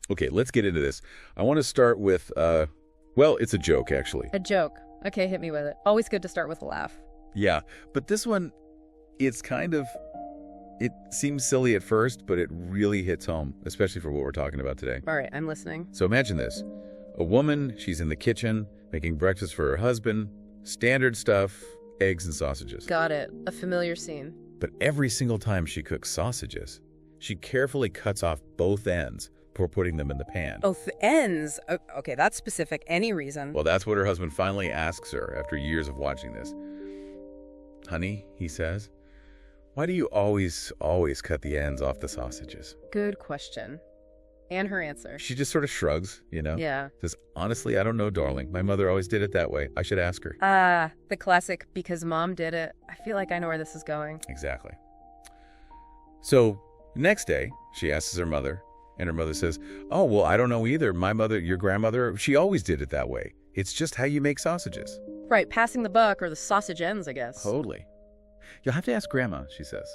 Okay, let's get into this. I want to start with, well, it's a joke, actually. A joke. Okay, hit me with it. Always good to start with a laugh. Yeah, but this one, it's kind of, it seems silly at first, but it really hits home, especially for what we're talking about today. All right, I'm listening. So imagine this. A woman, she's in the kitchen, making breakfast for her husband, standard stuff, eggs and sausages. Got it. A familiar scene. But every single time she cooks sausages, she carefully cuts off both ends before putting them in the pan. Both ends? Okay, that's specific. Any reason? Well, that's what her husband finally asks her after years of watching this. Honey, he says, why do you always cut the ends off the sausages? Good question. And her answer. She just sort of shrugs, Yeah. Says, honestly, I don't know, darling. My mother always did it that way. I should ask her. The classic, because mom did it. I feel like I know where this is going. Exactly. So, next day, she asks her mother, and her mother says, oh, well, I don't know either. My mother, your grandmother, she always did it that way. It's just how you make sausages. Right, passing the buck, or the sausage ends, I guess. Totally. You'll have to ask Grandma, she says.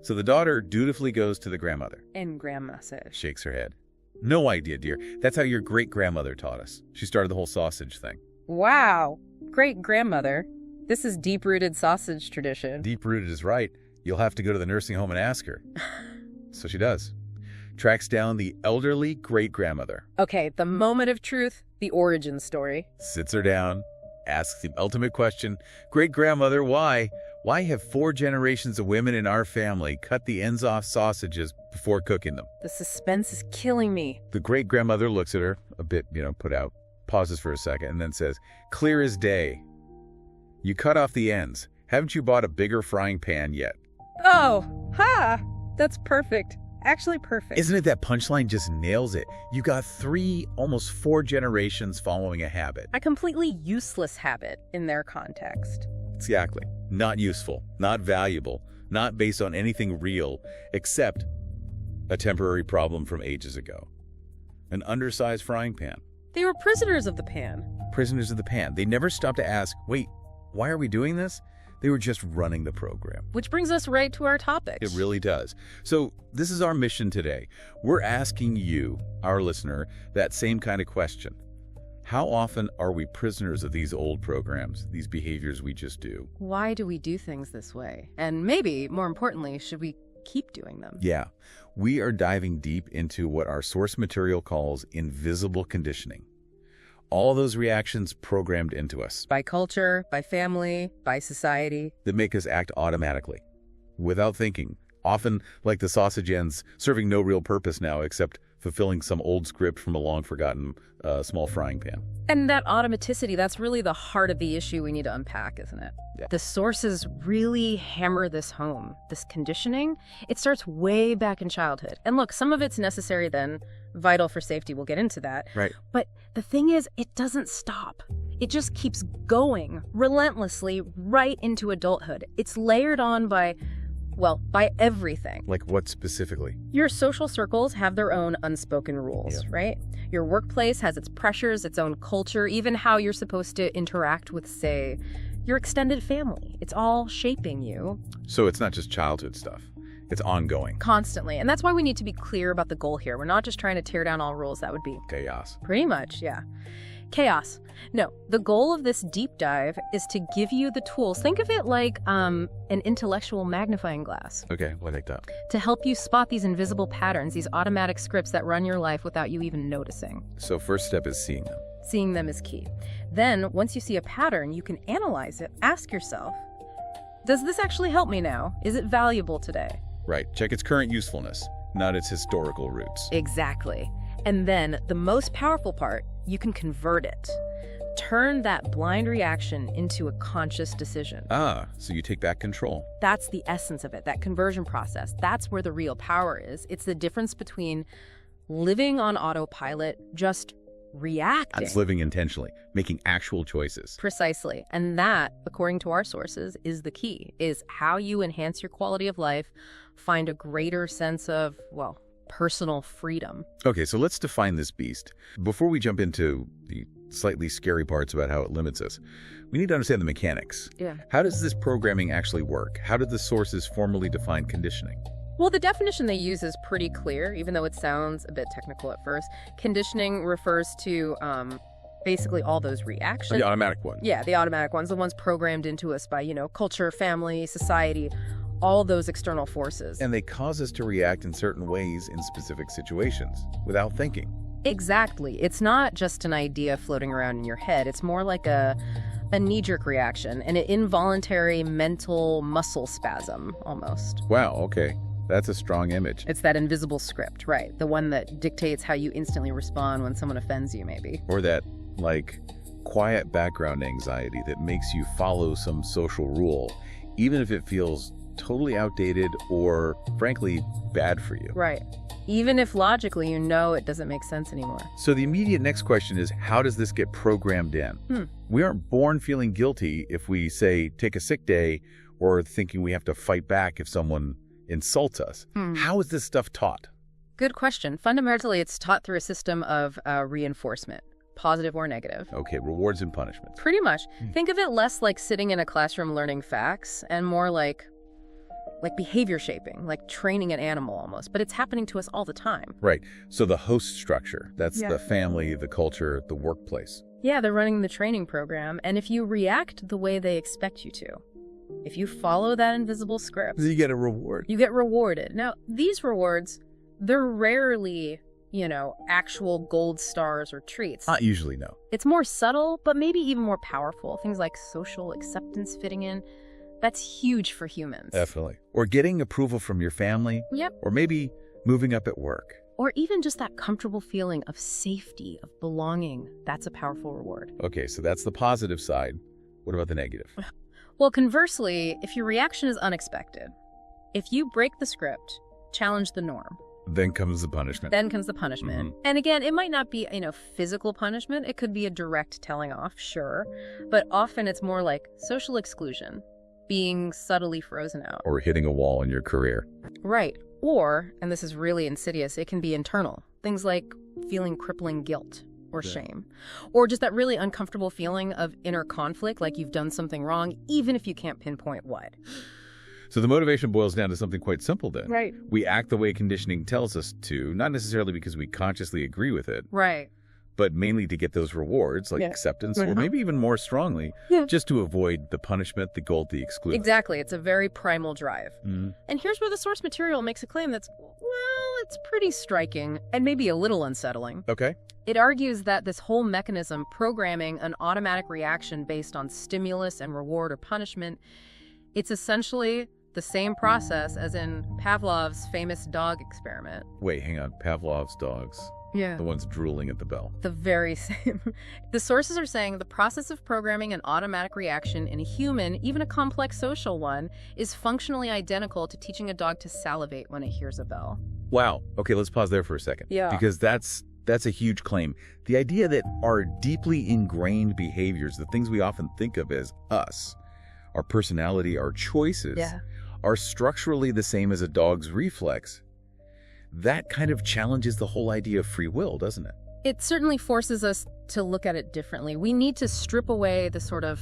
So the daughter dutifully goes to the grandmother. And Grandma says. Shakes her head. No idea, dear. That's how your great-grandmother taught us. She started the whole sausage thing. Wow. Great-grandmother. This is deep-rooted sausage tradition. Deep-rooted is right. You'll have to go to the nursing home and ask her. So she does. Tracks down the elderly great-grandmother. Okay, the moment of truth, the origin story. Sits her down, asks the ultimate question, great-grandmother, why? Why have 4 generations of women in our family cut the ends off sausages before cooking them? The suspense is killing me. The great-grandmother looks at her, a bit, put out, pauses for a second, and then says, clear as day. You cut off the ends. Haven't you bought a bigger frying pan yet? Oh, ha! That's perfect. Actually perfect. Isn't it that punchline just nails it? You got 3, almost 4 generations following a habit. A completely useless habit in their context. Exactly. Not useful, not valuable, not based on anything real, except a temporary problem from ages ago. An undersized frying pan. They were prisoners of the pan. Prisoners of the pan. They never stopped to ask, wait, why are we doing this? They were just running the program. Which brings us right to our topic. It really does. So this is our mission today. We're asking you, our listener, that same kind of question. How often are we prisoners of these old programs, these behaviors we just do? Why do we do things this way? And maybe, more importantly, should we keep doing them? Yeah. We are diving deep into what our source material calls invisible conditioning. All those reactions programmed into us. By culture, by family, by society. That make us act automatically, without thinking. Often like the sausage ends, serving no real purpose now except fulfilling some old script from a long-forgotten small frying pan. And that automaticity, that's really the heart of the issue we need to unpack, isn't it? Yeah. The sources really hammer this home. This conditioning, it starts way back in childhood. And look, some of it's necessary then, vital for safety. We'll get into that. Right. But the thing is, it doesn't stop. It just keeps going relentlessly right into adulthood. It's layered on by everything. Like what specifically? Your social circles have their own unspoken rules, Yeah. right? Your workplace has its pressures, its own culture, even how you're supposed to interact with, say, your extended family. It's all shaping you. So it's not just childhood stuff. It's ongoing. Constantly. And that's why we need to be clear about the goal here. We're not just trying to tear down all rules. That would be Chaos. pretty much, yeah. Chaos. No, the goal of this deep dive is to give you the tools. Think of it like an intellectual magnifying glass. Okay, well, I like that. To help you spot these invisible patterns, these automatic scripts that run your life without you even noticing. So first step is seeing them. Seeing them is key. Then, once you see a pattern, you can analyze it. Ask yourself, does this actually help me now? Is it valuable today? Right. Check its current usefulness, not its historical roots. Exactly. And then, the most powerful part, you can convert it. Turn that blind reaction into a conscious decision. So you take back control. That's the essence of it, that conversion process. That's where the real power is. It's the difference between living on autopilot, just reacting. That's living intentionally, making actual choices. Precisely. And that, according to our sources, is the key, is how you enhance your quality of life, find a greater sense of, personal freedom. Okay, so let's define this beast. Before we jump into the slightly scary parts about how it limits us, we need to understand the mechanics. Yeah. How does this programming actually work? How did the sources formally define conditioning? Well, the definition they use is pretty clear, even though it sounds a bit technical at first. Conditioning refers to basically all those reactions. The automatic one. Yeah, the automatic ones, the ones programmed into us by, culture, family, society, all those external forces. And they cause us to react in certain ways in specific situations without thinking. Exactly. It's not just an idea floating around in your head. It's more like a knee-jerk reaction, an involuntary mental muscle spasm, almost. Wow, okay. That's a strong image. It's that invisible script, right? The one that dictates how you instantly respond when someone offends you, maybe. Or that, quiet background anxiety that makes you follow some social rule, even if it feels totally outdated or, frankly, bad for you. Right. Even if logically it doesn't make sense anymore. So the immediate next question is, how does this get programmed in? We aren't born feeling guilty if we, say, take a sick day or thinking we have to fight back if someone insults us. How is this stuff taught? Good question. Fundamentally, it's taught through a system of reinforcement, positive or negative. Okay, rewards and punishments. Pretty much. Think of it less like sitting in a classroom learning facts and more like behavior shaping, like training an animal almost. But it's happening to us all the time. Right. So the host structure, that's the family, the culture, the workplace. Yeah, they're running the training program. And if you react the way they expect you to, if you follow that invisible script, you get a reward. You get rewarded. Now, these rewards, they're rarely, actual gold stars or treats. Not usually, no. It's more subtle, but maybe even more powerful. Things like social acceptance fitting in. That's huge for humans. Definitely. Or getting approval from your family. Yep. Or maybe moving up at work. Or even just that comfortable feeling of safety, of belonging. That's a powerful reward. Okay, so that's the positive side. What about the negative? Well, conversely, if your reaction is unexpected, if you break the script, challenge the norm. Then comes the punishment. And again, it might not be, physical punishment. It could be a direct telling off, sure. But often it's more like social exclusion, being subtly frozen out. Or hitting a wall in your career. Right. Or, and this is really insidious, it can be internal. Things like feeling crippling guilt or shame. Or just that really uncomfortable feeling of inner conflict, like you've done something wrong, even if you can't pinpoint what. So the motivation boils down to something quite simple then. Right. We act the way conditioning tells us to, not necessarily because we consciously agree with it. Right. But mainly to get those rewards, like acceptance, or maybe even more strongly, just to avoid the punishment, the guilt, the exclusion. Exactly. It's a very primal drive. Mm. And here's where the source material makes a claim that's, it's pretty striking and maybe a little unsettling. Okay. It argues that this whole mechanism, programming an automatic reaction based on stimulus and reward or punishment, it's essentially the same process as in Pavlov's famous dog experiment. Wait, hang on. Pavlov's dogs. Yeah. The ones drooling at the bell. The very same. The sources are saying the process of programming an automatic reaction in a human, even a complex social one, is functionally identical to teaching a dog to salivate when it hears a bell. Wow. Okay, let's pause there for a second. Yeah. Because that's a huge claim. The idea that our deeply ingrained behaviors, the things we often think of as us, our personality, our choices, are structurally the same as a dog's reflex. That kind of challenges the whole idea of free will, doesn't it? It certainly forces us to look at it differently. We need to strip away the sort of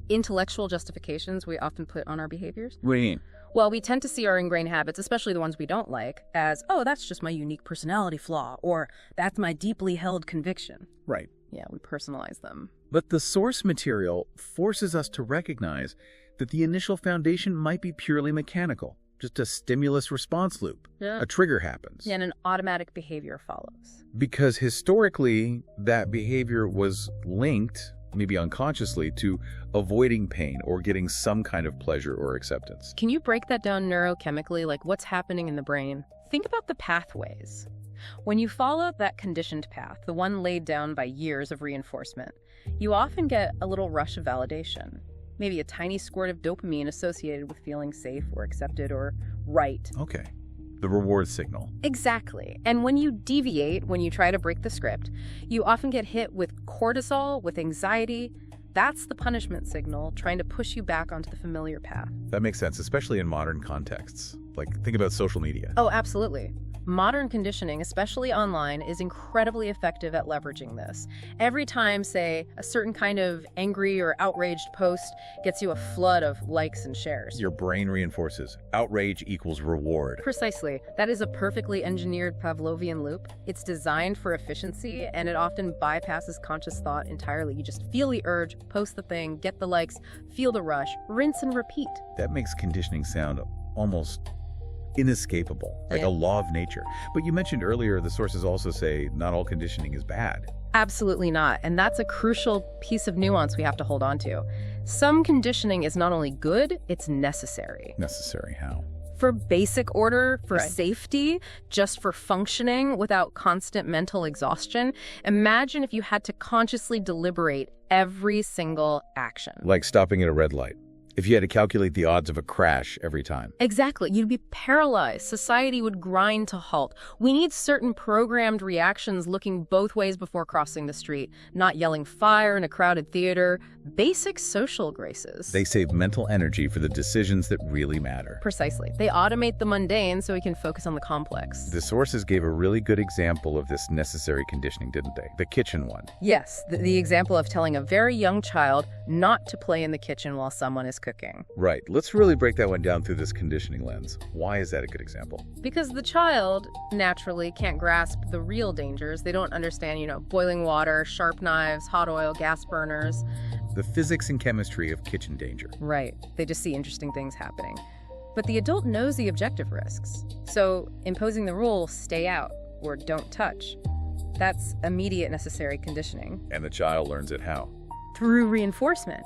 intellectual justifications we often put on our behaviors. What do you mean? Well, we tend to see our ingrained habits, especially the ones we don't like, as, oh, that's just my unique personality flaw, or that's my deeply held conviction. Right. Yeah, we personalize them. But the source material forces us to recognize that the initial foundation might be purely mechanical. Just a stimulus response loop. Yeah. A trigger happens. Yeah, and an automatic behavior follows. Because historically, that behavior was linked, maybe unconsciously, to avoiding pain or getting some kind of pleasure or acceptance. Can you break that down neurochemically, like what's happening in the brain? Think about the pathways. When you follow that conditioned path, the one laid down by years of reinforcement, you often get a little rush of validation. Maybe a tiny squirt of dopamine associated with feeling safe or accepted or right. Okay. The reward signal. Exactly. And when you deviate, when you try to break the script, you often get hit with cortisol, with anxiety. That's the punishment signal trying to push you back onto the familiar path. That makes sense, especially in modern contexts. Like, think about social media. Oh, absolutely. Modern conditioning, especially online, is incredibly effective at leveraging this. Every time, say, a certain kind of angry or outraged post gets you a flood of likes and shares. Your brain reinforces outrage equals reward. Precisely. That is a perfectly engineered Pavlovian loop. It's designed for efficiency, and it often bypasses conscious thought entirely. You just feel the urge, post the thing, get the likes, feel the rush, rinse and repeat. That makes conditioning sound almost inescapable, like a law of nature. But you mentioned earlier the sources also say not all conditioning is bad. Absolutely not. And that's a crucial piece of nuance we have to hold on to. Some conditioning is not only good, it's necessary. Necessary how? For basic order, for safety, just for functioning without constant mental exhaustion. Imagine if you had to consciously deliberate every single action. Like stopping at a red light. If you had to calculate the odds of a crash every time. Exactly. You'd be paralyzed. Society would grind to halt. We need certain programmed reactions looking both ways before crossing the street, not yelling fire in a crowded theater. Basic social graces. They save mental energy for the decisions that really matter. Precisely. They automate the mundane so we can focus on the complex. The sources gave a really good example of this necessary conditioning, didn't they? The kitchen one. Yes, the example of telling a very young child not to play in the kitchen while someone is cooking. Right. Let's really break that one down through this conditioning lens. Why is that a good example? Because the child naturally can't grasp the real dangers. They don't understand, boiling water, sharp knives, hot oil, gas burners. The physics and chemistry of kitchen danger. Right. They just see interesting things happening. But the adult knows the objective risks. So imposing the rule, stay out or don't touch, that's immediate necessary conditioning. And the child learns it how? Through reinforcement.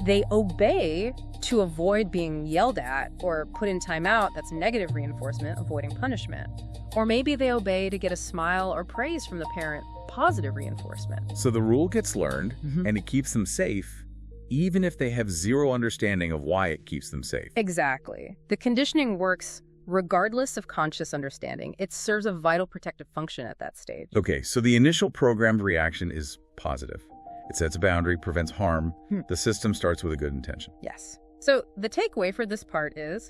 They obey to avoid being yelled at or put in timeout. That's negative reinforcement, avoiding punishment. Or maybe they obey to get a smile or praise from the parent, positive reinforcement. So the rule gets learned, and it keeps them safe, even if they have zero understanding of why it keeps them safe. Exactly. The conditioning works regardless of conscious understanding. It serves a vital protective function at that stage. Okay, so the initial programmed reaction is positive. It sets a boundary, prevents harm. The system starts with a good intention. Yes. So the takeaway for this part is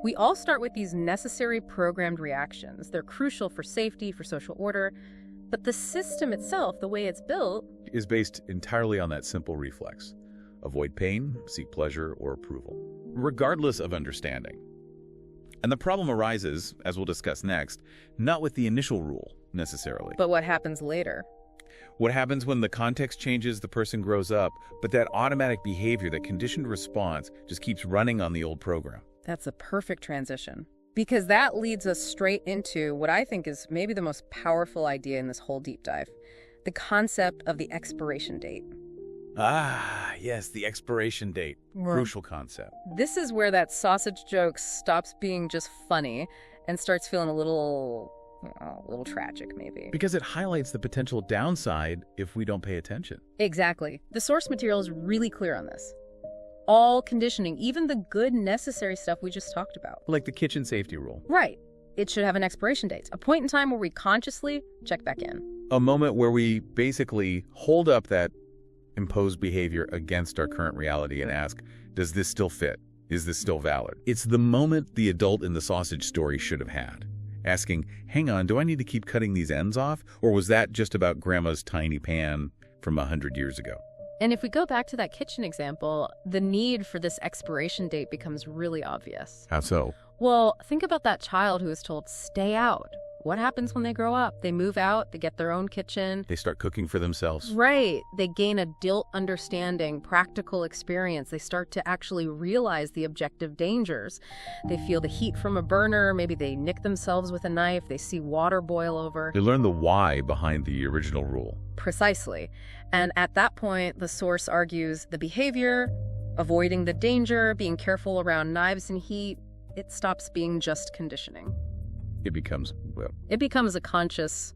we all start with these necessary programmed reactions. They're crucial for safety, for social order. But the system itself, the way it's built, is based entirely on that simple reflex. Avoid pain, seek pleasure or approval, regardless of understanding. And the problem arises, as we'll discuss next, not with the initial rule, necessarily. but what happens later? What happens when the context changes, the person grows up, but that automatic behavior, that conditioned response, just keeps running on the old program. That's a perfect transition. Because that leads us straight into what I think is maybe the most powerful idea in this whole deep dive. The concept of the expiration date. Ah, yes, the expiration date. Crucial concept. This is where that sausage joke stops being just funny and starts feeling a little tragic, maybe. Because it highlights the potential downside if we don't pay attention. Exactly. The source material is really clear on this. All conditioning, even the good, necessary stuff we just talked about. Like the kitchen safety rule. Right. It should have an expiration date, a point in time where we consciously check back in. A moment where we basically hold up that imposed behavior against our current reality and ask, does this still fit? Is this still valid? It's the moment the adult in the sausage story should have had. Asking, hang on, do I need to keep cutting these ends off? Or was that just about grandma's tiny pan from 100 years ago? And if we go back to that kitchen example, the need for this expiration date becomes really obvious. How so? Well, think about that child who is told, stay out. What happens when they grow up? They move out, they get their own kitchen. They start cooking for themselves. Right. They gain adult understanding, practical experience. They start to actually realize the objective dangers. They feel the heat from a burner. Maybe they nick themselves with a knife. They see water boil over. They learn the why behind the original rule. Precisely. And at that point, the source argues the behavior, avoiding the danger, being careful around knives and heat, it stops being just conditioning. It becomes, It becomes a conscious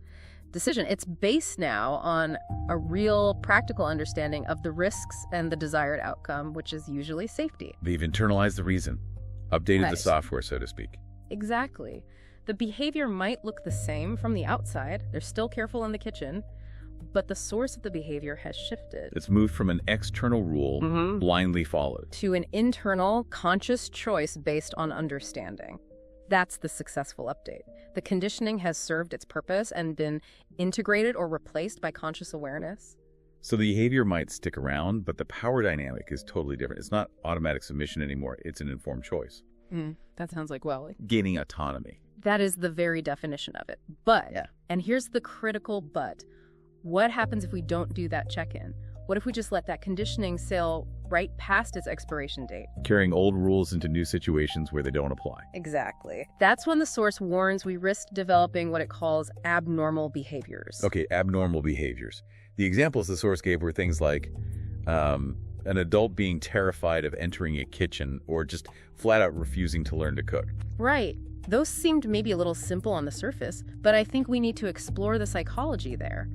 decision. It's based now on a real practical understanding of the risks and the desired outcome, which is usually safety. they've internalized the reason, updated the Right. software, so to speak. Exactly. The behavior might look the same from the outside. They're still careful in the kitchen, but the source of the behavior has shifted It's moved from an external rule blindly followed. to an internal, conscious choice based on understanding. That's the successful update. The conditioning has served its purpose and been integrated or replaced by conscious awareness. So the behavior might stick around, but the power dynamic is totally different. It's not automatic submission anymore. It's an informed choice. That sounds like, well, Gaining autonomy. that is the very definition of it. But, and here's the critical but, what happens if we don't do that check-in? What if we just let that conditioning sail right past its expiration date? Carrying old rules into new situations where they don't apply. Exactly. That's when the source warns we risk developing what it calls abnormal behaviors. Okay, abnormal behaviors. The examples the source gave were things like an adult being terrified of entering a kitchen or just flat out refusing to learn to cook. Right. Those seemed maybe a little simple on the surface, but I think we need to explore the psychology there.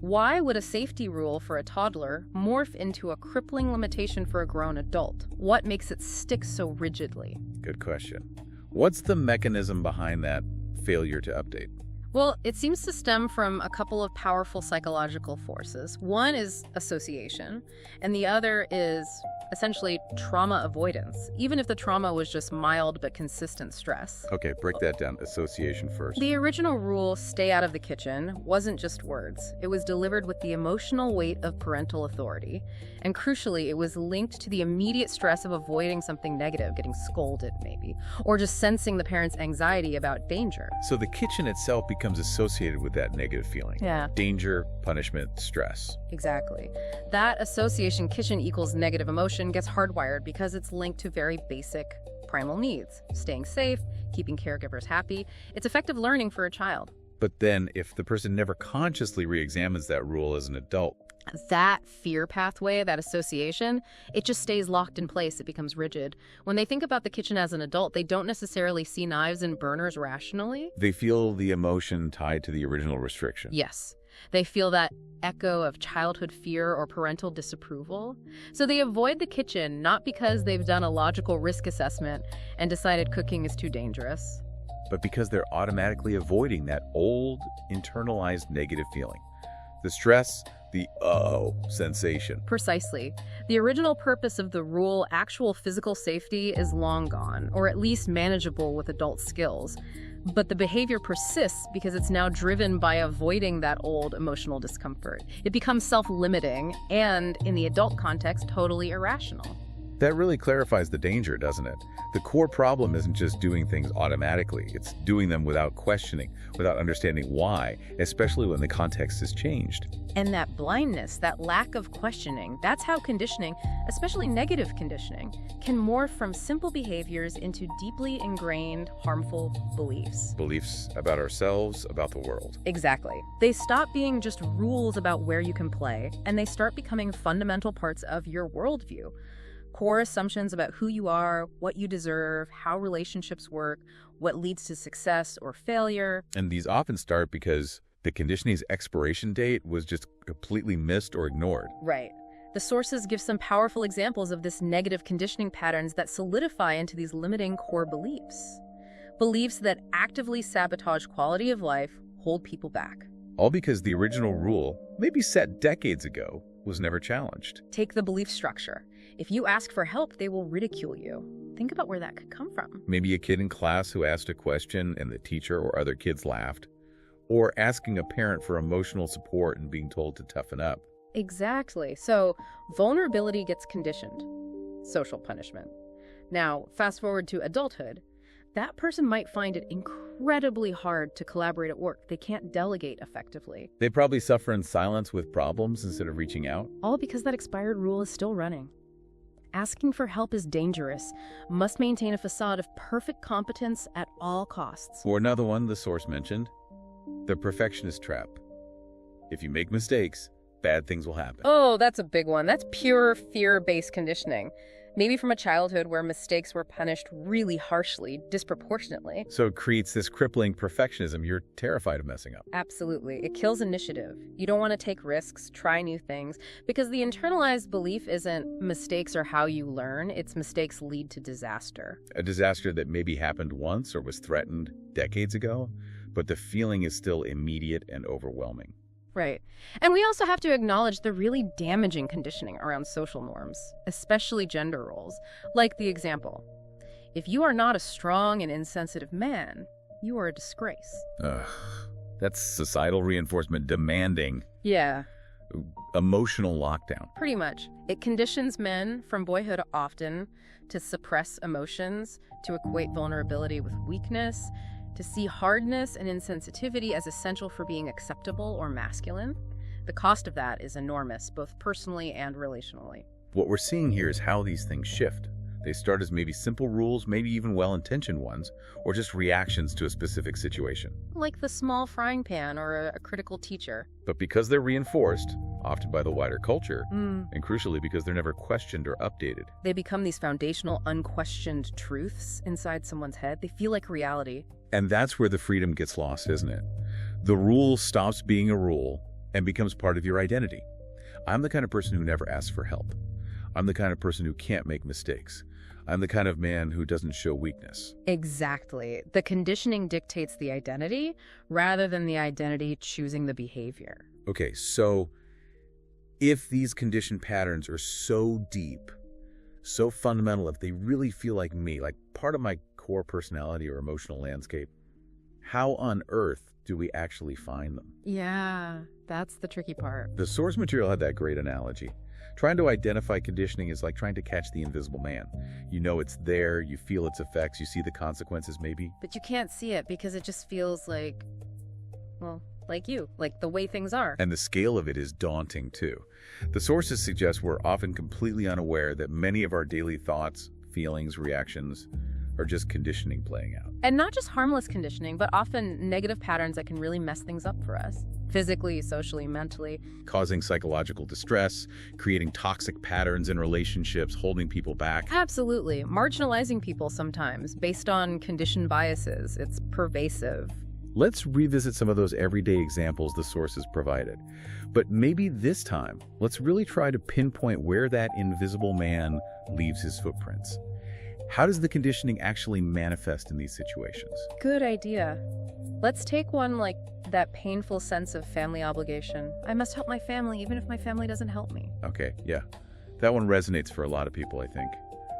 Why would a safety rule for a toddler morph into a crippling limitation for a grown adult? What makes it stick so rigidly? Good question. What's the mechanism behind that failure to update? Well, it seems to stem from a couple of powerful psychological forces. One is association, and the other is essentially trauma avoidance, even if the trauma was just mild but consistent stress. Okay, break that down. Association first. The original rule, stay out of the kitchen, wasn't just words. It was delivered with the emotional weight of parental authority. And crucially, it was linked to the immediate stress of avoiding something negative, getting scolded maybe, or just sensing the parent's anxiety about danger. So the kitchen itself becomes associated with that negative feeling. Yeah. Danger, punishment, stress. Exactly. That association kitchen equals negative emotion gets hardwired because it's linked to very basic primal needs. Staying safe, keeping caregivers happy. It's effective learning for a child. But then if the person never consciously re-examines that rule as an adult, That fear pathway, that association, it just stays locked in place. It becomes rigid. When they think about the kitchen as an adult, they don't necessarily see knives and burners rationally. they feel the emotion tied to the original restriction. Yes. They feel that echo of childhood fear or parental disapproval. So they avoid the kitchen, not because they've done a logical risk assessment and decided cooking is too dangerous. But because they're automatically avoiding that old, internalized negative feeling. The stress, the sensation. Precisely. The original purpose of the rule, actual physical safety, is long gone, or at least manageable with adult skills. But the behavior persists because it's now driven by avoiding that old emotional discomfort. It becomes self-limiting and, in the adult context, totally irrational. That really clarifies the danger, doesn't it? The core problem isn't just doing things automatically. It's doing them without questioning, without understanding why, especially when the context has changed. And that blindness, that lack of questioning, that's how conditioning, especially negative conditioning, can morph from simple behaviors into deeply ingrained, harmful beliefs. Beliefs about ourselves, about the world. Exactly. They stop being just rules about where you can play, and they start becoming fundamental parts of your worldview. Core assumptions about who you are, what you deserve, how relationships work, what leads to success or failure. And these often start because the conditioning's expiration date was just completely missed or ignored. Right. The sources give some powerful examples of this negative conditioning patterns that solidify into these limiting core beliefs. Beliefs that actively sabotage quality of life, hold people back. All because the original rule, maybe set decades ago, was never challenged. Take the belief structure. If you ask for help, they will ridicule you. Think about where that could come from. Maybe a kid in class who asked a question and the teacher or other kids laughed. Or asking a parent for emotional support and being told to toughen up. Exactly. So vulnerability gets conditioned. Social punishment. Now, fast forward to adulthood. That person might find it incredibly hard to collaborate at work. They can't delegate effectively. They probably suffer in silence with problems instead of reaching out. All because that expired rule is still running. Asking for help is dangerous. Must maintain a facade of perfect competence at all costs. Or another one the source mentioned, the perfectionist trap. If you make mistakes, bad things will happen. Oh, that's a big one. That's pure fear-based conditioning. Maybe from a childhood where mistakes were punished really harshly, disproportionately. So it creates this crippling perfectionism. You're terrified of messing up. Absolutely. It kills initiative. You don't want to take risks, try new things, because the internalized belief isn't mistakes are how you learn, it's mistakes lead to disaster. A disaster that maybe happened once or was threatened decades ago, but the feeling is still immediate and overwhelming. Right. And we also have to acknowledge the really damaging conditioning around social norms, especially gender roles. Like the example, if you are not a strong and insensitive man, you are a disgrace. Ugh. That's societal reinforcement demanding Yeah, emotional lockdown. pretty much. It conditions men from boyhood often to suppress emotions, to equate vulnerability with weakness, to see hardness and insensitivity as essential for being acceptable or masculine. The cost of that is enormous, both personally and relationally. What we're seeing here is how these things shift. They start as maybe simple rules, maybe even well-intentioned ones, or just reactions to a specific situation. Like the small frying pan or a critical teacher. But because they're reinforced, often by the wider culture, Mm. and crucially because they're never questioned or updated, They become these foundational, unquestioned truths inside someone's head. They feel like reality. and that's where the freedom gets lost, isn't it? The rule stops being a rule and becomes part of your identity. I'm the kind of person who never asks for help. I'm the kind of person who can't make mistakes. I'm the kind of man who doesn't show weakness. Exactly. The conditioning dictates the identity rather than the identity choosing the behavior. Okay, so if these conditioned patterns are so deep, so fundamental, if they really feel like me, like part of my core personality or emotional landscape, how on earth do we actually find them? Yeah, that's the tricky part. The source material had that great analogy. Trying to identify conditioning is like trying to catch the invisible man. You know it's there, you feel its effects, you see the consequences maybe. But you can't see it because it just feels like, well, like you, like the way things are. And the scale of it is daunting too. The sources suggest we're often completely unaware that many of our daily thoughts, feelings, reactions are just conditioning playing out. And not just harmless conditioning, but often negative patterns that can really mess things up for us. Physically, socially, mentally. Causing psychological distress, creating toxic patterns in relationships, holding people back. Absolutely. Marginalizing people sometimes based on conditioned biases. It's pervasive. Let's revisit some of those everyday examples the sources provided. But maybe this time, let's really try to pinpoint where that invisible man leaves his footprints. How does the conditioning actually manifest in these situations? Good idea. Let's take one like that painful sense of family obligation. I must help my family even if my family doesn't help me. Okay, yeah. That one resonates for a lot of people, I think.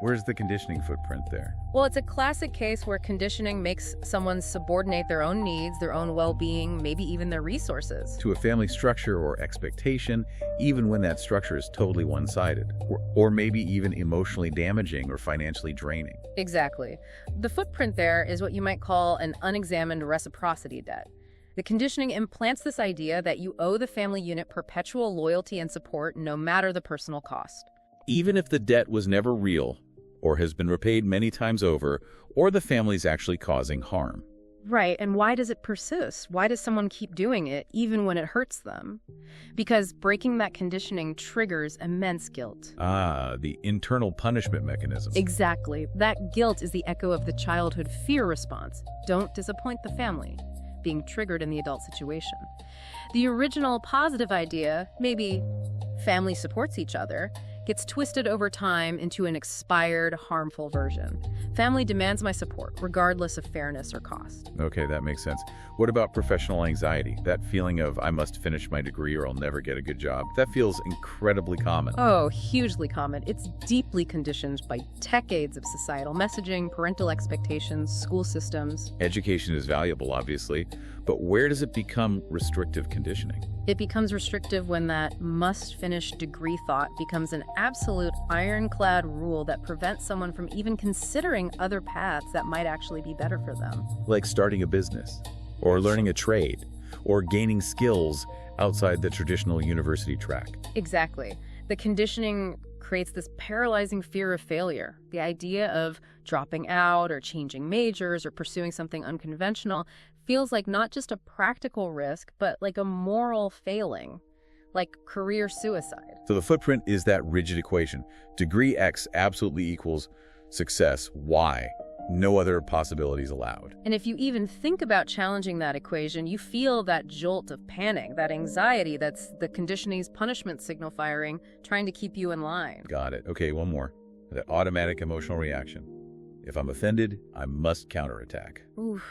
Where's the conditioning footprint there? Well, it's a classic case where conditioning makes someone subordinate their own needs, their own well-being, maybe even their resources. To a family structure or expectation, even when that structure is totally one-sided, or maybe even emotionally damaging or financially draining. Exactly. The footprint there is what you might call an unexamined reciprocity debt. The conditioning implants this idea that you owe the family unit perpetual loyalty and support no matter the personal cost. Even if the debt was never real, or has been repaid many times over, or the family's actually causing harm. Right, and why does it persist? Why does someone keep doing it, even when it hurts them? Because breaking that conditioning triggers immense guilt. Ah, the internal punishment mechanism. Exactly. That guilt is the echo of the childhood fear response. Don't disappoint the family, being triggered in the adult situation. The original positive idea, maybe family supports each other, gets twisted over time into an expired, harmful version. Family demands my support, regardless of fairness or cost. Okay, that makes sense. What about professional anxiety? That feeling of, I must finish my degree or I'll never get a good job. That feels incredibly common. Oh, hugely common. It's deeply conditioned by decades of societal messaging, parental expectations, school systems. Education is valuable, obviously, but where does it become restrictive conditioning? It becomes restrictive when that must-finish degree thought becomes an absolute ironclad rule that prevents someone from even considering other paths that might actually be better for them. Like starting a business, or learning a trade, or gaining skills outside the traditional university track. Exactly. The conditioning creates this paralyzing fear of failure. The idea of dropping out or changing majors or pursuing something unconventional feels like not just a practical risk, but like a moral failing, like career suicide. So the footprint is that rigid equation. Degree X absolutely equals success Y. No other possibilities allowed. And if you even think about challenging that equation, you feel that jolt of panic, that anxiety that's the conditioning's punishment signal firing, trying to keep you in line. Got it. Okay, one more. That automatic emotional reaction. If I'm offended, I must counterattack. Oof.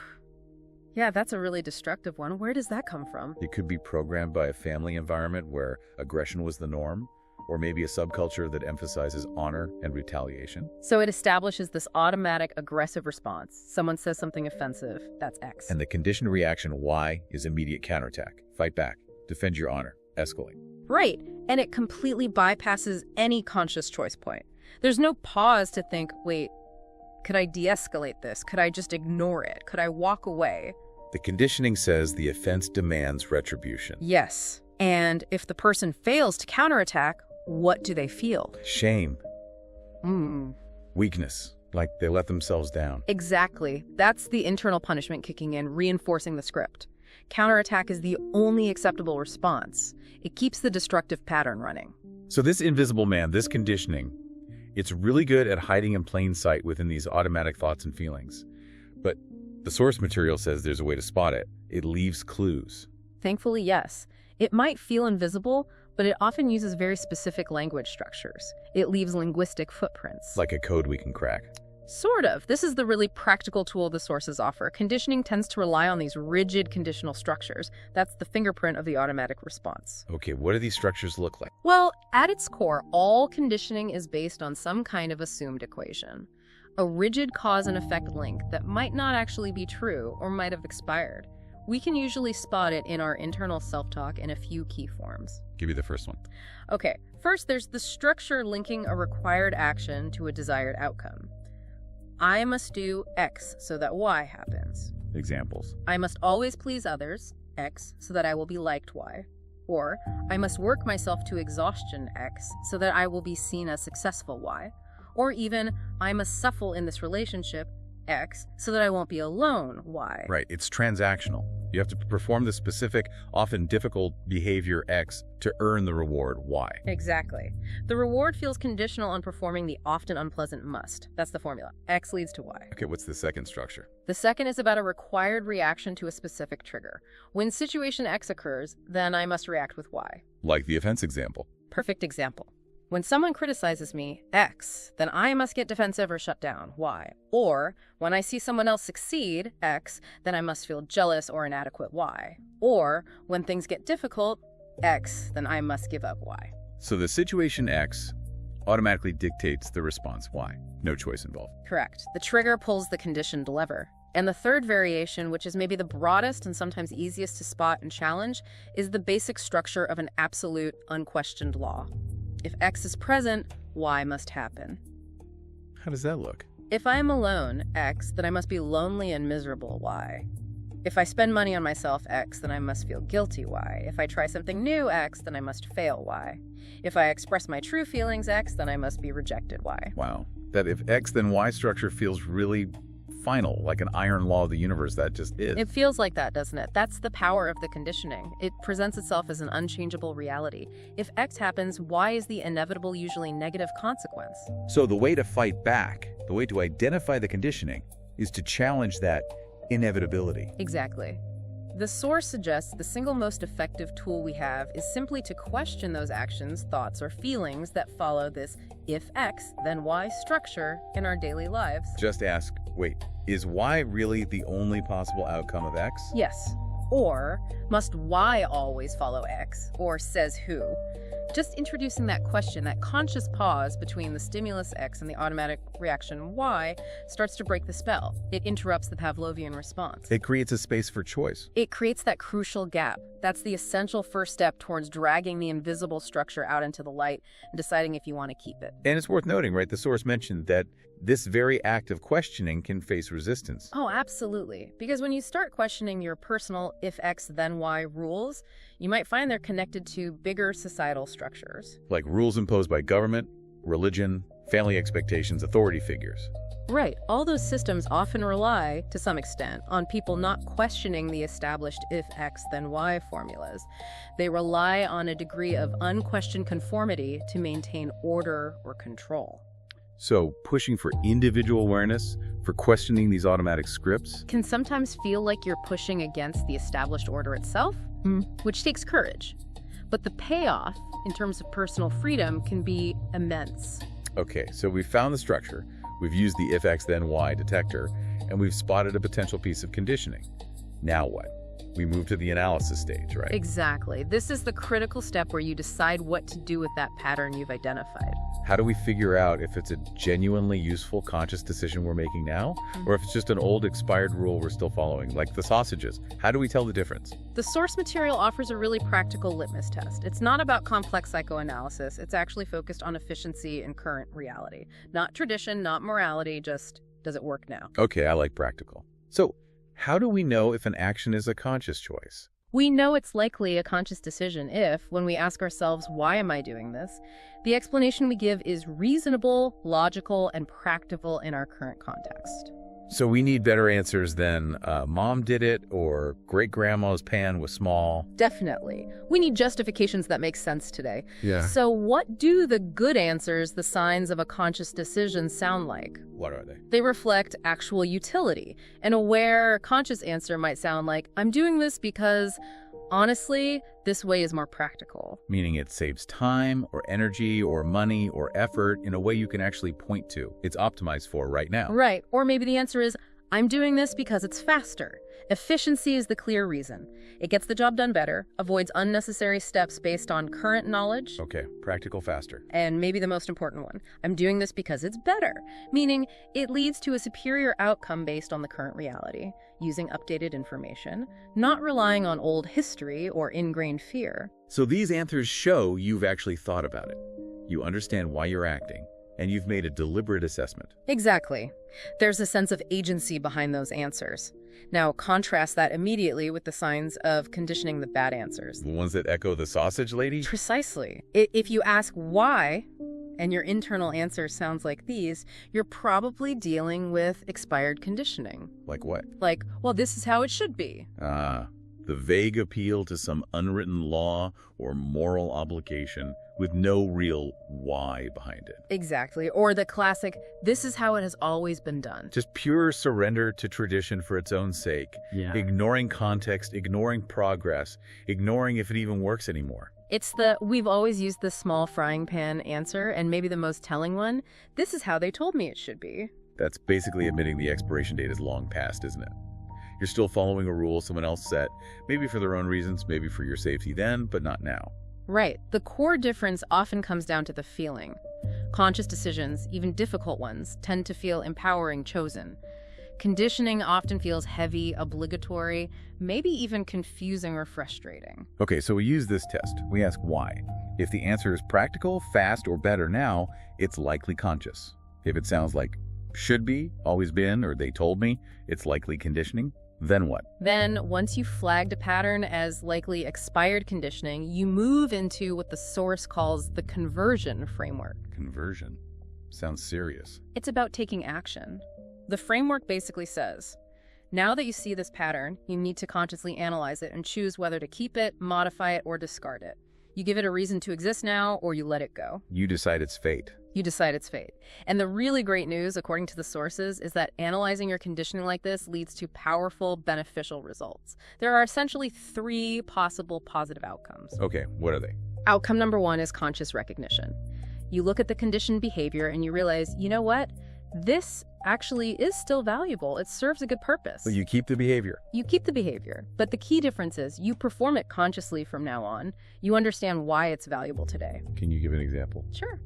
Yeah, that's a really destructive one. Where does that come from? It could be programmed by a family environment where aggression was the norm, or maybe a subculture that emphasizes honor and retaliation. So it establishes this automatic aggressive response. Someone says something offensive, that's X. And the conditioned reaction Y is immediate counterattack. Fight back, defend your honor, escalate. Right, and it completely bypasses any conscious choice point. There's no pause to think, wait, could I de-escalate this? Could I just ignore it? Could I walk away? The conditioning says the offense demands retribution. Yes, and if the person fails to counterattack, what do they feel? Shame. Weakness, like they let themselves down. Exactly. That's the internal punishment kicking in, reinforcing the script. Counterattack is the only acceptable response. It keeps the destructive pattern running. So this invisible man, this conditioning, it's really good at hiding in plain sight within these automatic thoughts and feelings. But the source material says there's a way to spot it. It leaves clues. Thankfully, yes. It might feel invisible, but it often uses very specific language structures. It leaves linguistic footprints. Like a code we can crack. Sort of. This is the really practical tool the sources offer. Conditioning tends to rely on these rigid conditional structures. That's the fingerprint of the automatic response. Okay, what do these structures look like? Well, at its core, all conditioning is based on some kind of assumed equation. A rigid cause and effect link that might not actually be true or might have expired. We can usually spot it in our internal self-talk in a few key forms. Give me the first one. Okay, first there's the structure linking a required action to a desired outcome. I must do X so that Y happens. Examples. I must always please others, X, so that I will be liked, Y. Or, I must work myself to exhaustion, X, so that I will be seen as successful, Y. Or even, I must suffer in this relationship, X, so that I won't be alone, Y. Right, it's transactional. You have to perform the specific, often difficult behavior X to earn the reward Y. Exactly. The reward feels conditional on performing the often unpleasant must. That's the formula. X leads to Y. Okay, what's the second structure? The second is about a required reaction to a specific trigger. When situation X occurs, then I must react with Y. Like the offense example. Perfect example. When someone criticizes me, X, then I must get defensive or shut down, Y. Or, when I see someone else succeed, X, then I must feel jealous or inadequate, Y. Or, when things get difficult, X, then I must give up, Y. So the situation X automatically dictates the response Y. No choice involved. Correct. The trigger pulls the conditioned lever. And the third variation, which is maybe the broadest and sometimes easiest to spot and challenge, is the basic structure of an absolute, unquestioned law. If X is present, Y must happen. How does that look? If I am alone, X, then I must be lonely and miserable, Y. If I spend money on myself, X, then I must feel guilty, Y. If I try something new, X, then I must fail, Y. If I express my true feelings, X, then I must be rejected, Y. Wow. That if X then Y structure feels really final, like an iron law of the universe, that just is. It feels like that, doesn't it? That's the power of the conditioning. It presents itself as an unchangeable reality. If X happens, Y is the inevitable, usually negative consequence. So the way to fight back, the way to identify the conditioning, is to challenge that inevitability. Exactly. The source suggests the single most effective tool we have is simply to question those actions, thoughts, or feelings that follow this if X, then Y structure in our daily lives. Just ask, wait, is Y really the only possible outcome of X? Yes. Or, must Y always follow X? Or says who? Just introducing that question, that conscious pause between the stimulus X and the automatic reaction Y, starts to break the spell. It interrupts the Pavlovian response. It creates a space for choice. It creates that crucial gap. That's the essential first step towards dragging the invisible structure out into the light and deciding if you want to keep it. And it's worth noting, right, the source mentioned that this very act of questioning can face resistance. Oh, absolutely. Because when you start questioning your personal if X then Y rules, you might find they're connected to bigger societal structures. Like rules imposed by government, religion, family expectations, authority figures. Right. All those systems often rely, to some extent, on people not questioning the established if X then Y formulas. They rely on a degree of unquestioned conformity to maintain order or control. So pushing for individual awareness, for questioning these automatic scripts, can sometimes feel like you're pushing against the established order itself, which takes courage. But the payoff, in terms of personal freedom, can be immense. Okay, so we've found the structure, we've used the if X then Y detector, and we've spotted a potential piece of conditioning. Now what? we move to the analysis stage, right? Exactly. This is the critical step where you decide what to do with that pattern you've identified. How do we figure out if it's a genuinely useful conscious decision we're making now, or if it's just an old expired rule we're still following, like the sausages? How do we tell the difference? The source material offers a really practical litmus test. It's not about complex psychoanalysis. It's actually focused on efficiency and current reality. Not tradition, not morality, just does it work now? Okay, I like practical. So, how do we know if an action is a conscious choice? We know it's likely a conscious decision if, when we ask ourselves, why am I doing this, the explanation we give is reasonable, logical, and practical in our current context. So we need better answers than mom did it or great-grandma's pan was small. Definitely. We need justifications that make sense today. Yeah. So what do the good answers, the signs of a conscious decision, sound like? What are they? They reflect actual utility. An aware, conscious answer might sound like, I'm doing this because, honestly, this way is more practical. Meaning it saves time or energy or money or effort in a way you can actually point to. It's optimized for right now. Right. Or maybe the answer is, I'm doing this because it's faster. Efficiency is the clear reason. It gets the job done better, avoids unnecessary steps based on current knowledge. Okay, practical faster. And maybe the most important one, I'm doing this because it's better, meaning it leads to a superior outcome based on the current reality, using updated information, not relying on old history or ingrained fear. So these answers show you've actually thought about it. You understand why you're acting, and you've made a deliberate assessment. Exactly. There's a sense of agency behind those answers. Now, contrast that immediately with the signs of conditioning the bad answers. The ones that echo the sausage lady? Precisely. If you ask why, and your internal answer sounds like these, you're probably dealing with expired conditioning. Like what? Like, well, this is how it should be. The vague appeal to some unwritten law or moral obligation with no real why behind it. Exactly. Or the classic, this is how it has always been done. Just pure surrender to tradition for its own sake. Yeah. Ignoring context, ignoring progress, ignoring if it even works anymore. It's the, we've always used the small frying pan answer, and maybe the most telling one, this is how they told me it should be. That's basically admitting the expiration date is long past, isn't it? You're still following a rule someone else set, maybe for their own reasons, maybe for your safety then, but not now. Right. The core difference often comes down to the feeling. Conscious decisions, even difficult ones, tend to feel empowering, chosen. Conditioning often feels heavy, obligatory, maybe even confusing or frustrating. Okay, so we use this test. We ask why. If the answer is practical, fast, or better now, it's likely conscious. If it sounds like should be, always been, or they told me, it's likely conditioning. Then what? Then, once you've flagged a pattern as likely expired conditioning, you move into what the source calls the conversion framework. Conversion. Sounds serious. It's about taking action. The framework basically says, now that you see this pattern, you need to consciously analyze it and choose whether to keep it, modify it, or discard it. You give it a reason to exist now, or you let it go. You decide its fate. You decide its fate. And the really great news, according to the sources, is that analyzing your conditioning like this leads to powerful, beneficial results. There are essentially 3 possible positive outcomes. Okay, what are they? Outcome number 1 is conscious recognition. You look at the conditioned behavior and you realize, you know what? This actually is still valuable. It serves a good purpose. So you keep the behavior. You keep the behavior, but the key difference is you perform it consciously from now on. You understand why it's valuable today. Can you give an example? Sure.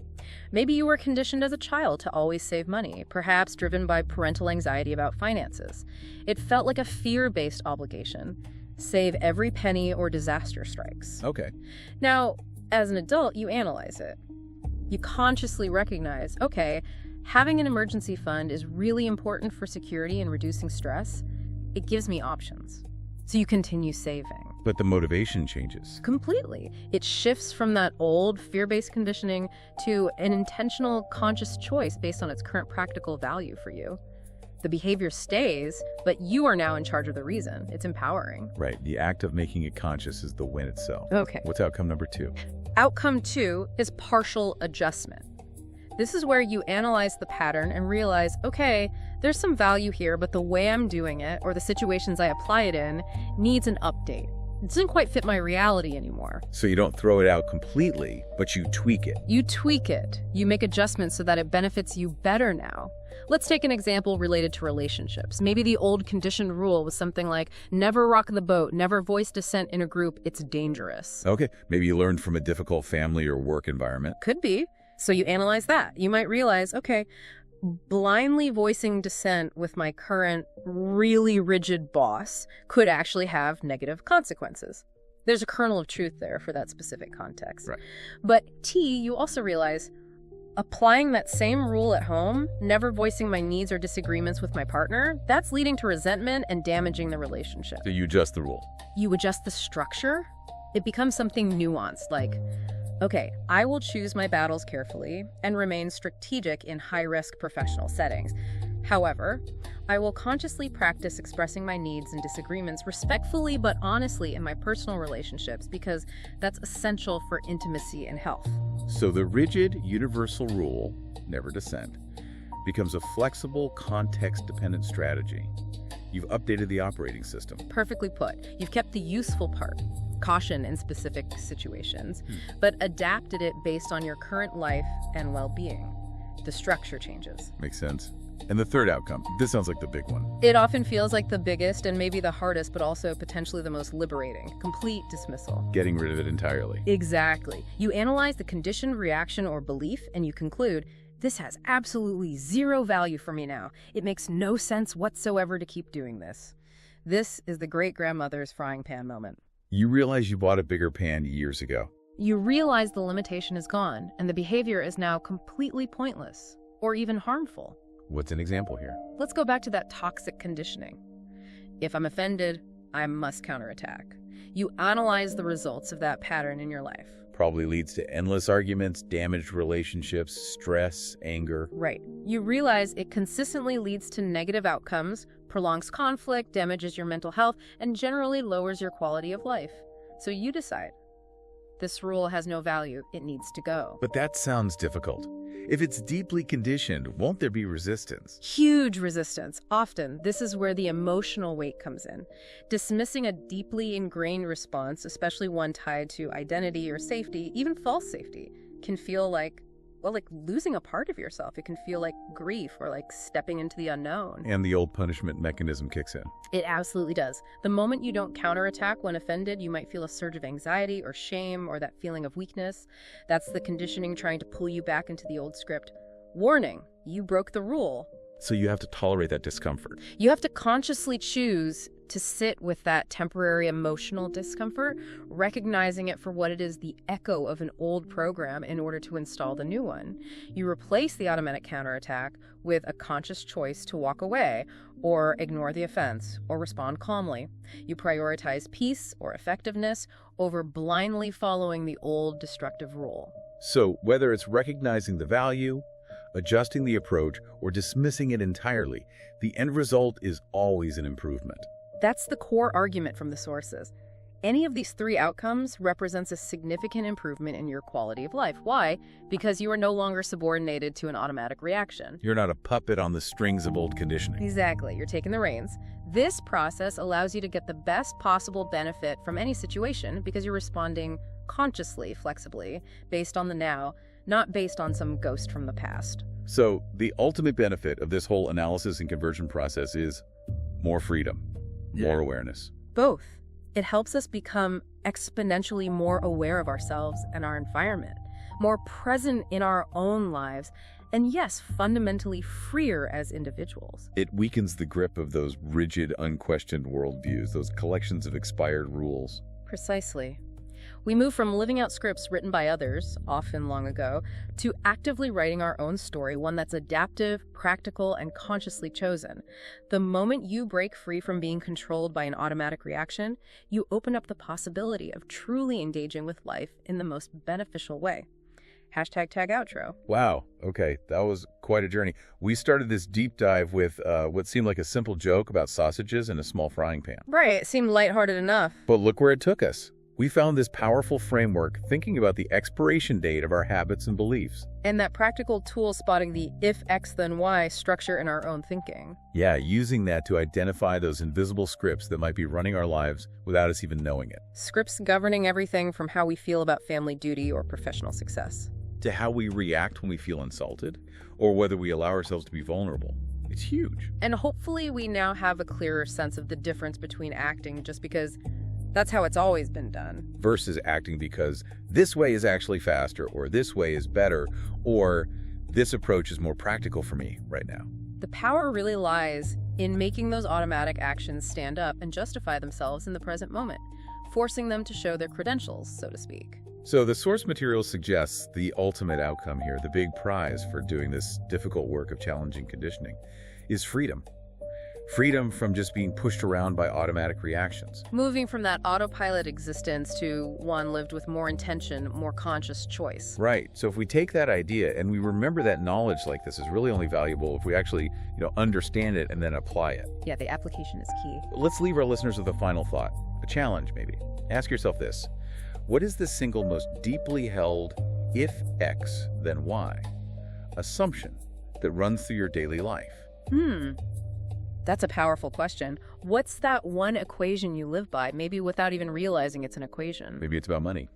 Maybe you were conditioned as a child to always save money, perhaps driven by parental anxiety about finances. It felt like a fear-based obligation. Save every penny or disaster strikes. Okay. Now, as an adult, you analyze it. You consciously recognize, okay, having an emergency fund is really important for security and reducing stress. It gives me options. So you continue saving. But the motivation changes. Completely. It shifts from that old fear-based conditioning to an intentional, conscious choice based on its current practical value for you. The behavior stays, but you are now in charge of the reason. It's empowering. Right. The act of making it conscious is the win itself. Okay. What's outcome number 2? Outcome 2 is partial adjustment. This is where you analyze the pattern and realize, okay, there's some value here, but the way I'm doing it or the situations I apply it in needs an update. It doesn't quite fit my reality anymore. So you don't throw it out completely, but you tweak it. You tweak it. You make adjustments so that it benefits you better now. Let's take an example related to relationships. Maybe the old conditioned rule was something like, never rock the boat, never voice dissent in a group, it's dangerous. Okay, maybe you learned from a difficult family or work environment. Could be. So you analyze that. You might realize, okay, blindly voicing dissent with my current really rigid boss could actually have negative consequences. There's a kernel of truth there for that specific context. Right. But you also realize applying that same rule at home, never voicing my needs or disagreements with my partner, that's leading to resentment and damaging the relationship. So you adjust the rule. You adjust the structure, it becomes something nuanced, like, okay, I will choose my battles carefully and remain strategic in high-risk professional settings. However, I will consciously practice expressing my needs and disagreements respectfully but honestly in my personal relationships because that's essential for intimacy and health. So the rigid, universal rule, never dissent, becomes a flexible, context-dependent strategy. You've updated the operating system. Perfectly put. You've kept the useful part, caution in specific situations, but adapted it based on your current life and well-being. The structure changes. Makes sense. And the third outcome, this sounds like the big one. It often feels like the biggest and maybe the hardest, but also potentially the most liberating. Complete dismissal. Getting rid of it entirely. Exactly. You analyze the conditioned reaction or belief, and you conclude, this has absolutely zero value for me now. It makes no sense whatsoever to keep doing this. This is the great-grandmother's frying pan moment. You realize you bought a bigger pan years ago. You realize the limitation is gone, and the behavior is now completely pointless, or even harmful. What's an example here? Let's go back to that toxic conditioning. If I'm offended, I must counterattack. You analyze the results of that pattern in your life. Probably leads to endless arguments, damaged relationships, stress, anger. Right. You realize it consistently leads to negative outcomes, prolongs conflict, damages your mental health, and generally lowers your quality of life. So you decide, this rule has no value, it needs to go. But that sounds difficult. If it's deeply conditioned, won't there be resistance? Huge resistance. Often, this is where the emotional weight comes in. Dismissing a deeply ingrained response, especially one tied to identity or safety, even false safety, can feel like losing a part of yourself. It can feel like grief or like stepping into the unknown. And the old punishment mechanism kicks in. It absolutely does. The moment you don't counterattack when offended, you might feel a surge of anxiety or shame or that feeling of weakness. That's the conditioning trying to pull you back into the old script. Warning, you broke the rule. So you have to tolerate that discomfort. You have to consciously choose to sit with that temporary emotional discomfort, recognizing it for what it is, the echo of an old program, in order to install the new one. You replace the automatic counterattack with a conscious choice to walk away or ignore the offense or respond calmly. You prioritize peace or effectiveness over blindly following the old destructive rule. So whether it's recognizing the value, adjusting the approach, or dismissing it entirely, the end result is always an improvement. That's the core argument from the sources. Any of these three outcomes represents a significant improvement in your quality of life. Why? Because you are no longer subordinated to an automatic reaction. You're not a puppet on the strings of old conditioning. Exactly. You're taking the reins. This process allows you to get the best possible benefit from any situation because you're responding consciously, flexibly, based on the now, not based on some ghost from the past. So the ultimate benefit of this whole analysis and conversion process is more freedom, more awareness. Both. It helps us become exponentially more aware of ourselves and our environment, more present in our own lives, and yes, fundamentally freer as individuals. It weakens the grip of those rigid, unquestioned worldviews, those collections of expired rules. Precisely. We move from living out scripts written by others, often long ago, to actively writing our own story, one that's adaptive, practical, and consciously chosen. The moment you break free from being controlled by an automatic reaction, you open up the possibility of truly engaging with life in the most beneficial way. #tag outro. Wow. Okay. That was quite a journey. We started this deep dive with what seemed like a simple joke about sausages in a small frying pan. Right. It seemed lighthearted enough. But look where it took us. We found this powerful framework thinking about the expiration date of our habits and beliefs. And that practical tool spotting the if X then Y structure in our own thinking. Yeah, using that to identify those invisible scripts that might be running our lives without us even knowing it. Scripts governing everything from how we feel about family duty or professional success, To how we react when we feel insulted, or whether we allow ourselves to be vulnerable. It's huge. And hopefully we now have a clearer sense of the difference between acting just because that's how it's always been done, Versus acting because this way is actually faster, or this way is better, or this approach is more practical for me right now. The power really lies in making those automatic actions stand up and justify themselves in the present moment, forcing them to show their credentials, so to speak. So the source material suggests the ultimate outcome here, the big prize for doing this difficult work of challenging conditioning, is freedom. Freedom from just being pushed around by automatic reactions. Moving from that autopilot existence to one lived with more intention, more conscious choice. Right. So if we take that idea and we remember that knowledge like this is really only valuable if we actually, understand it and then apply it. Yeah, the application is key. Let's leave our listeners with a final thought, a challenge maybe. Ask yourself this: what is the single most deeply held if X then Y assumption that runs through your daily life? That's a powerful question. What's that one equation you live by, maybe without even realizing it's an equation? Maybe it's about money.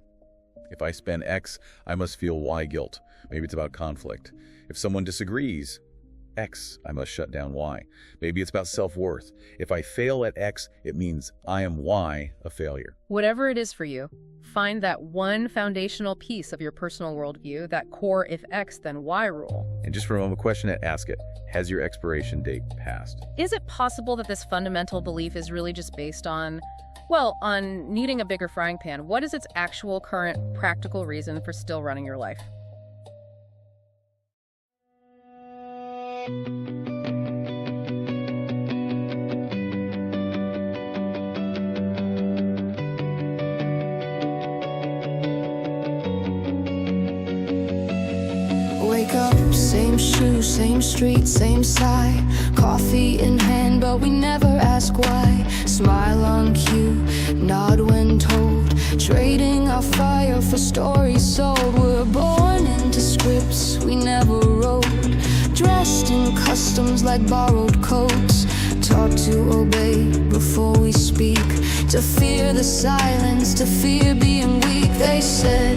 If I spend X, I must feel Y guilt. Maybe it's about conflict. If someone disagrees, X, I must shut down Y. Maybe it's about self-worth. If I fail at X, it means I am Y, a failure. Whatever it is for you, find that one foundational piece of your personal worldview, that core if X then Y rule. And just for a moment, question it, ask it. Has your expiration date passed? Is it possible that this fundamental belief is really just based on needing a bigger frying pan? What is its actual current practical reason for still running your life? Wake up, same shoes, same street, same sigh. Coffee in hand, but we never ask why. Smile on cue, nod when told. Trading our fire for stories sold. We're born into scripts we never wrote. Dressed in customs like borrowed coats. Taught to obey before we speak. To fear the silence, to fear being weak. They said,